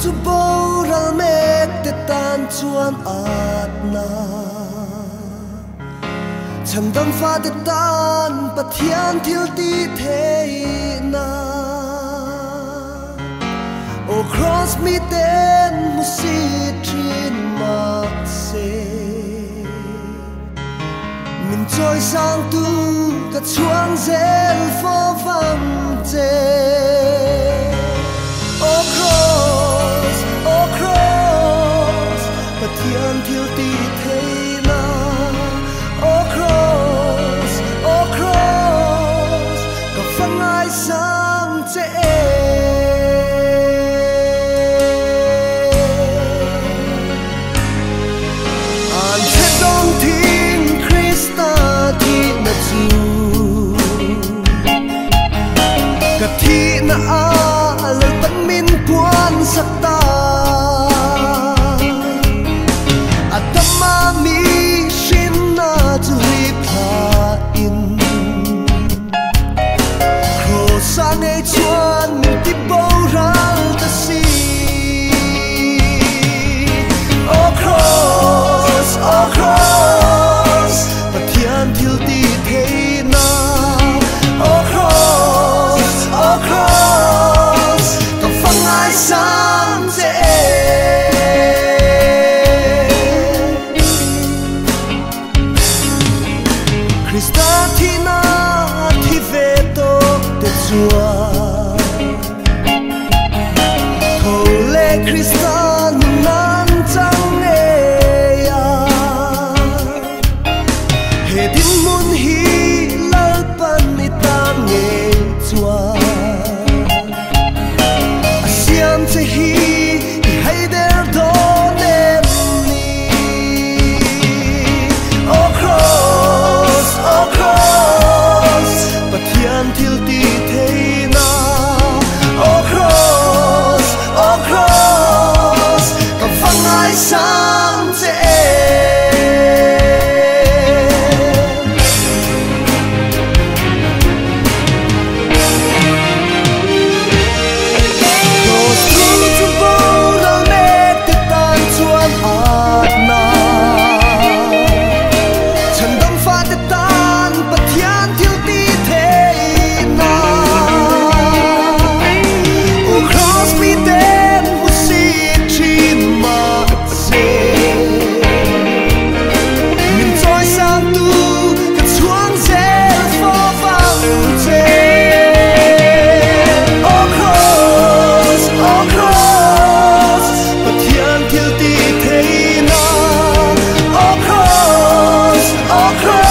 chu bầu ra mẹ te tan chuan ạt na chẳng đâm pha te tan bắt thiên thiếu ti thế na o cross mi ten mu si trin mak se mình trôi sang tu cả chuang zel phô vang chê o cross bắt thiên thiếu ti thế na o cross cả phăng ai sang chê thi na a lal pan min puan sakta atama mi shin na chu hi pha in cross ane chuan min ti boral ta si o cross pathian thil ti thei na o cross cả phăng ai sang dễ Christa thi na thi về to te chua thâu lệ Christa nan chang e ya he din mun hi lal pan ni tam nge chua se hi hay der do dem ni o cross pathian thil ti thei na o cross cả phăng ai sang dễ Across